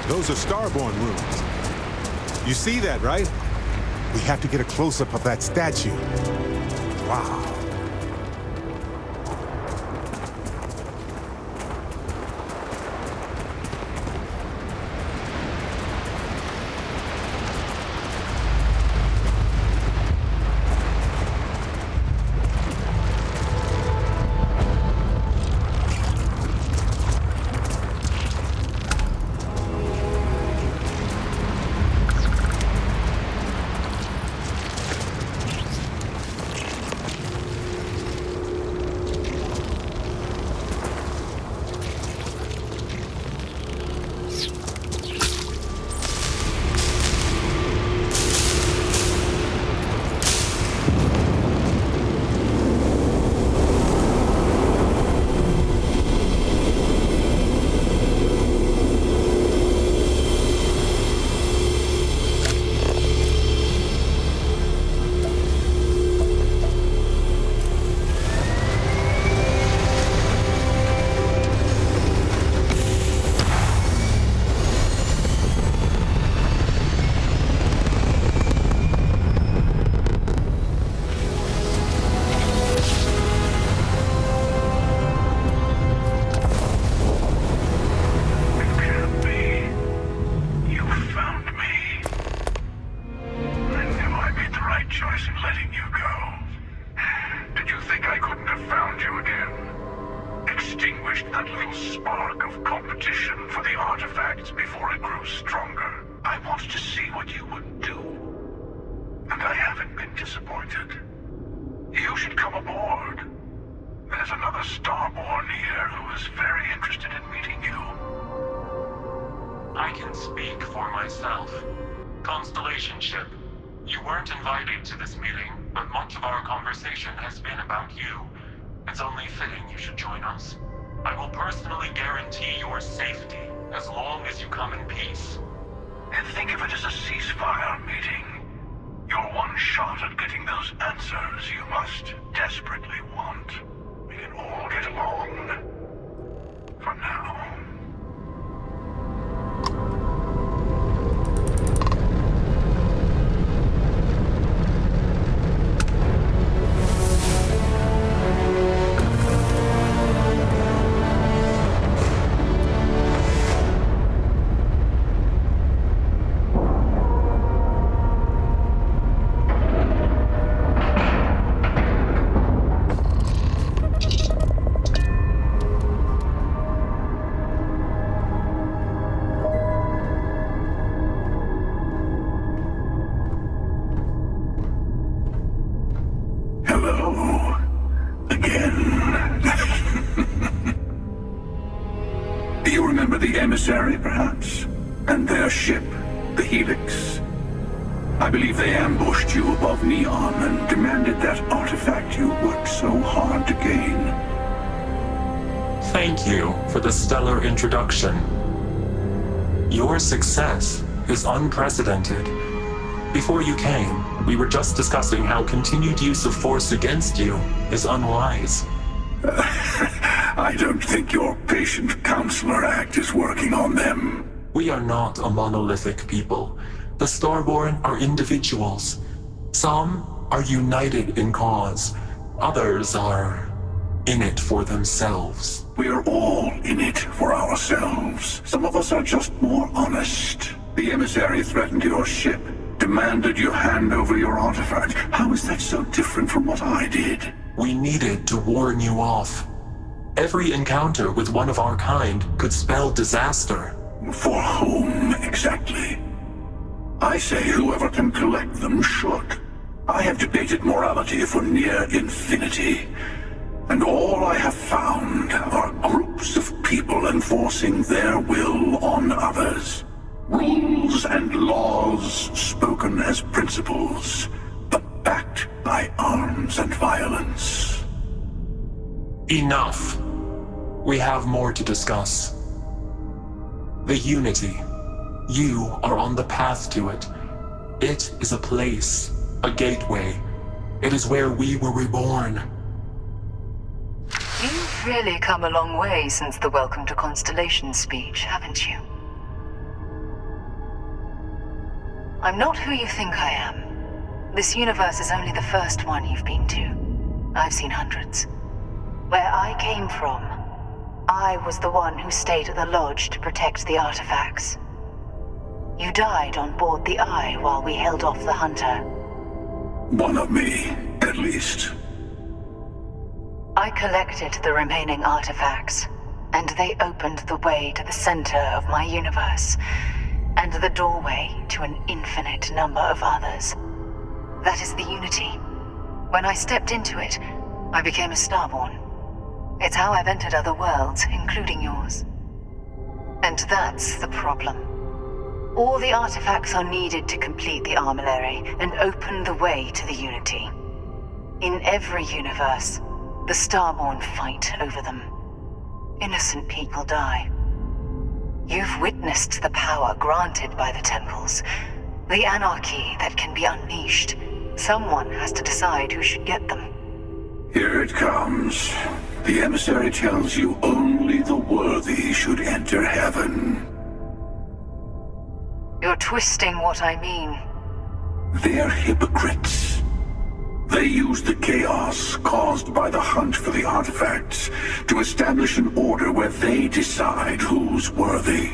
Those are Starborn ruins. You see that, right? We have to get a close-up of that statue. Wow. Perhaps, and their ship, the Helix. I believe they ambushed you above Neon and demanded that artifact you worked so hard to gain. Thank you for the stellar introduction. Your success is unprecedented. Before you came, we were just discussing how continued use of force against you is unwise. I don't think your patient counselor act is working on them. We are not a monolithic people. The Starborn are individuals. Some are united in cause. Others are in it for themselves. We are all in it for ourselves. Some of us are just more honest. The emissary threatened your ship, demanded you hand over your artifact. How is that so different from what I did? We needed to warn you off. Every encounter with one of our kind could spell disaster. For whom, exactly? I say whoever can collect them should. I have debated morality for near infinity, and all I have found are groups of people enforcing their will on others. Rules and laws spoken as principles, but backed by arms and violence. Enough. We have more to discuss. The Unity. You are on the path to it. It is a place, a gateway. It is where we were reborn. You've really come a long way since the Welcome to Constellation speech, haven't you? I'm not who you think I am. This universe is only the first one you've been to. I've seen hundreds. Where I came from, I was the one who stayed at the lodge to protect the artifacts. You died on board the Eye while we held off the Hunter. One of me, at least. I collected the remaining artifacts, and they opened the way to the center of my universe, and the doorway to an infinite number of others. That is the Unity. When I stepped into it, I became a Starborn. It's how I've entered other worlds, including yours. And that's the problem. All the artifacts are needed to complete the armillary and open the way to the Unity. In every universe, the Starborn fight over them. Innocent people die. You've witnessed the power granted by the temples, the anarchy that can be unleashed. Someone has to decide who should get them. Here it comes. The emissary tells you only the worthy should enter heaven. You're twisting what I mean. They're hypocrites. They use the chaos caused by the hunt for the artifacts to establish an order where they decide who's worthy.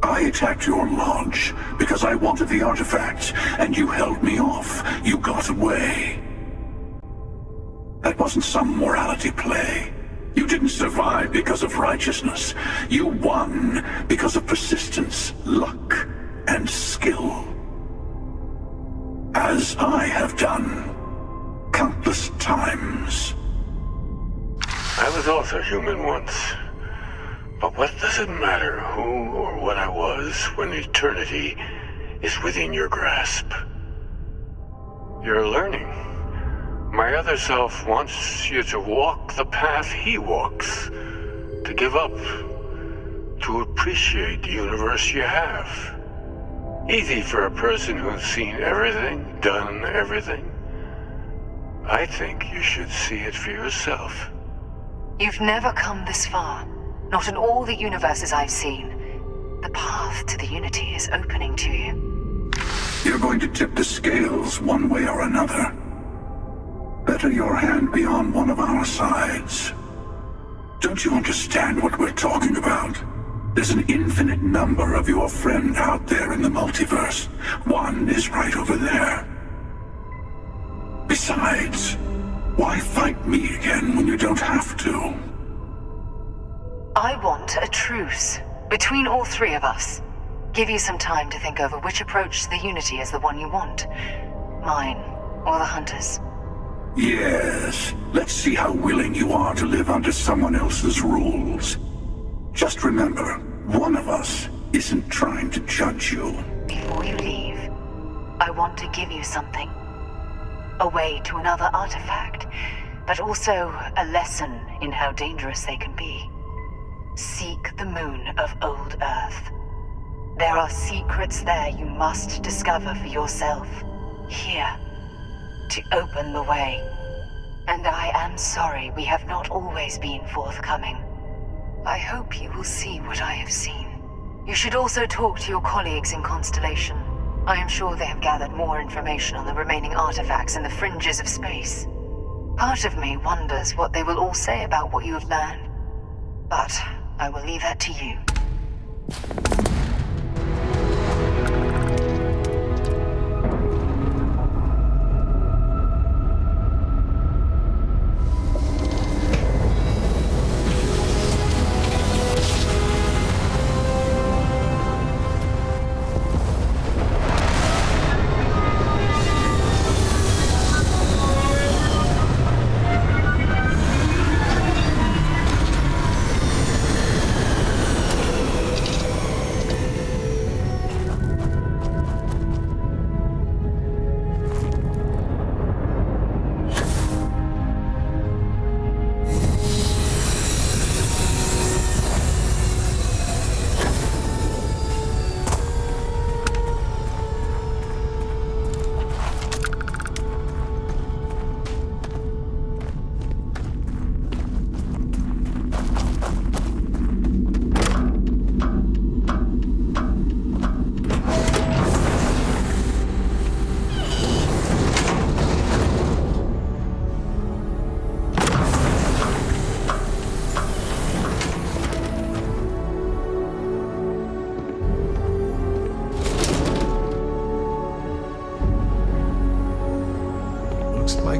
I attacked your lodge because I wanted the artifacts, and you held me off. You got away. That wasn't some morality play. You didn't survive because of righteousness. You won because of persistence, luck, and skill. As I have done countless times. I was also human once. But what does it matter who or what I was when eternity is within your grasp? You're learning. My other self wants you to walk the path he walks, to give up, to appreciate the universe you have. Easy for a person who's seen everything, done everything. I think you should see it for yourself. You've never come this far. Not in all the universes I've seen. The path to the Unity is opening to you. You're going to tip the scales one way or another. Better your hand be on one of our sides. Don't you understand what we're talking about? There's an infinite number of your friend out there in the multiverse. One is right over there. Besides, why fight me again when you don't have to? I want a truce between all three of us. Give you some time to think over which approach to the Unity is the one you want. Mine, or the Hunter's. Yes, let's see how willing you are to live under someone else's rules. Just remember, one of us isn't trying to judge you. Before you leave, I want to give you something. A way to another artifact, but also a lesson in how dangerous they can be. Seek the moon of Old Earth. There are secrets there you must discover for yourself. Here, to open the way. And I am sorry we have not always been forthcoming. I hope you will see what I have seen. You should also talk to your colleagues in Constellation. I am sure they have gathered more information on the remaining artifacts in the fringes of space. Part of me wonders what they will all say about what you have learned. But I will leave that to you.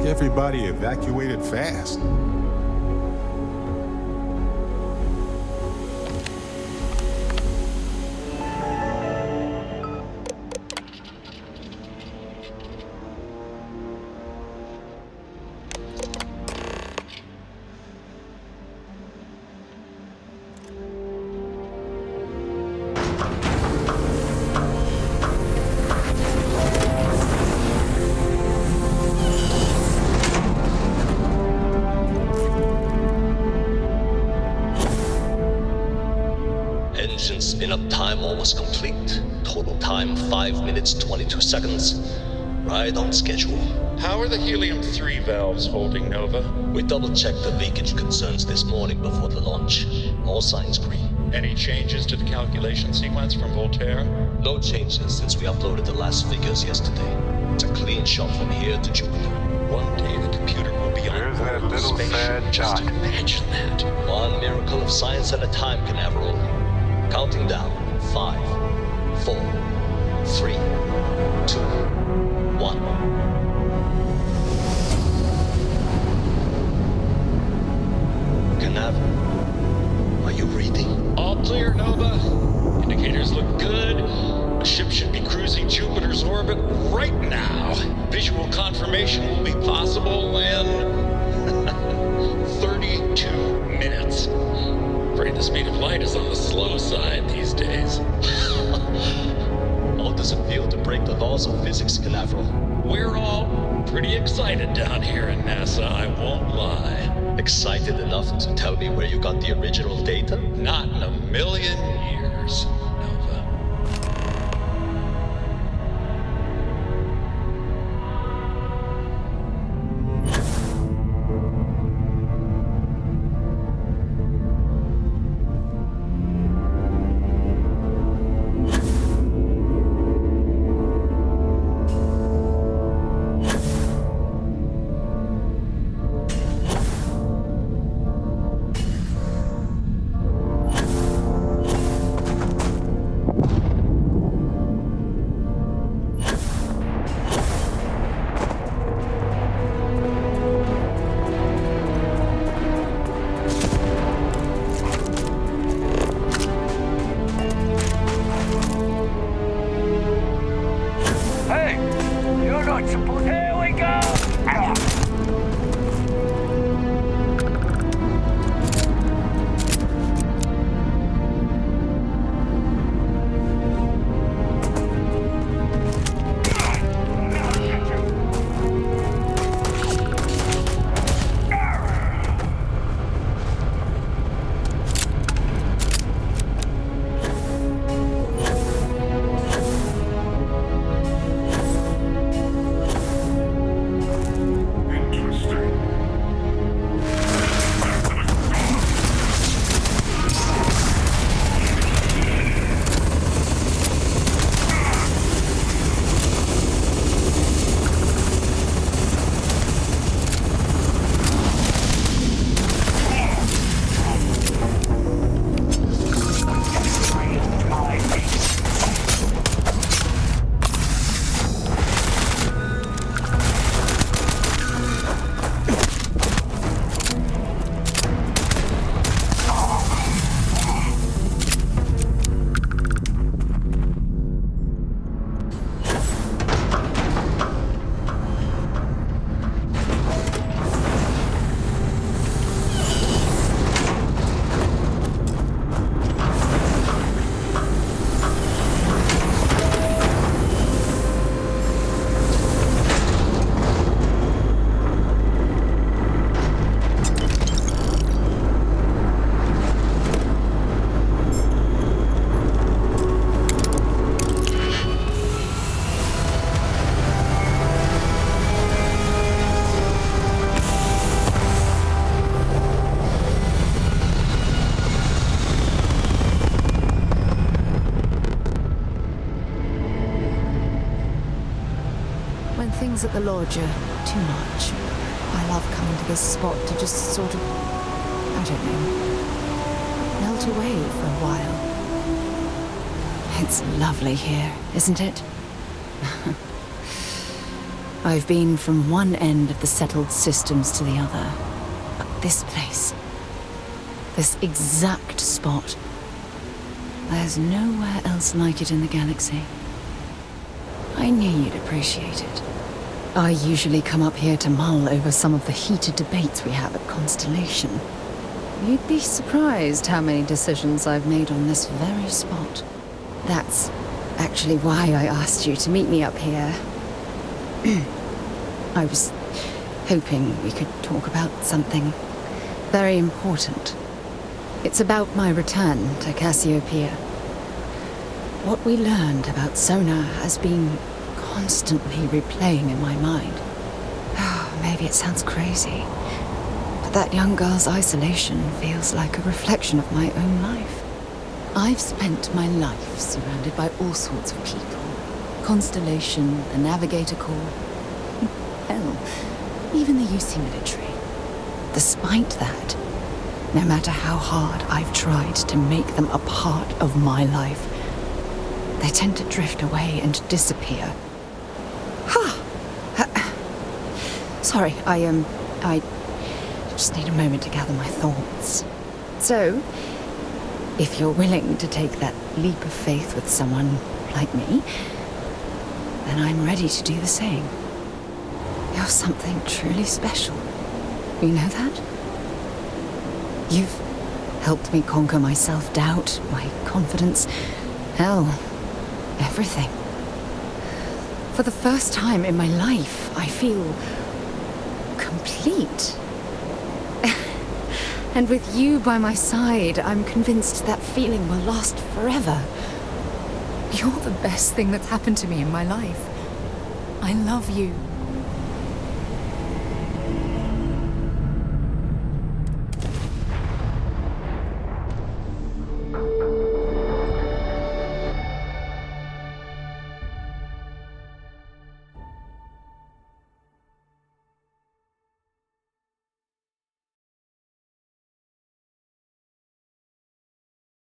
everybody evacuated fast. Spin-up time almost complete. Total time 5 minutes 22 seconds. Right on schedule. How are the helium-3 valves holding, Nova? We double-checked the leakage concerns this morning before the launch. All signs green. Any changes to the calculation sequence from Voltaire? No changes since we uploaded the last figures yesterday. It's a clean shot from here to Jupiter. One day the computer will be on There's that little spaceship. sad Just dot. imagine that. One miracle of science at a time, Canaveral. Counting down. 5, 4, 3, 2, 1. Canaveral, are you reading? All clear, Nova. Indicators look good. The ship should be cruising Jupiter's orbit right now. Visual confirmation will be possible in 32 minutes. Afraid the speed of light is on the slow side these days. How does it feel to break the laws of physics, Canaveral? We're all pretty excited down here in NASA, I won't lie. Excited enough to tell me where you got the original data? Not in a million years, Nova. Things at the lodge are too much. I love coming to this spot to just sort of, I don't know, melt away for a while. It's lovely here, isn't it? I've been from one end of the settled systems to the other. But this place, this exact spot, there's nowhere else like it in the galaxy. I knew you'd appreciate it. I usually come up here to mull over some of the heated debates we have at Constellation. You'd be surprised how many decisions I've made on this very spot. That's actually why I asked you to meet me up here. I was hoping we could talk about something very important. It's about my return to Cassiopeia. What we learned about Sona has been constantly replaying in my mind. Maybe it sounds crazy, but that young girl's isolation feels like a reflection of my own life. I've spent my life surrounded by all sorts of people. Constellation, the Navigator Corps, hell, even the UC military. Despite that, no matter how hard I've tried to make them a part of my life, they tend to drift away and disappear. Sorry, I just need a moment to gather my thoughts. So, if you're willing to take that leap of faith with someone like me, then I'm ready to do the same. You're something truly special. You know that? You've helped me conquer my self-doubt, my confidence, hell, everything. For the first time in my life, I feel complete. And with you by my side, I'm convinced that feeling will last forever. You're the best thing that's happened to me in my life. I love you.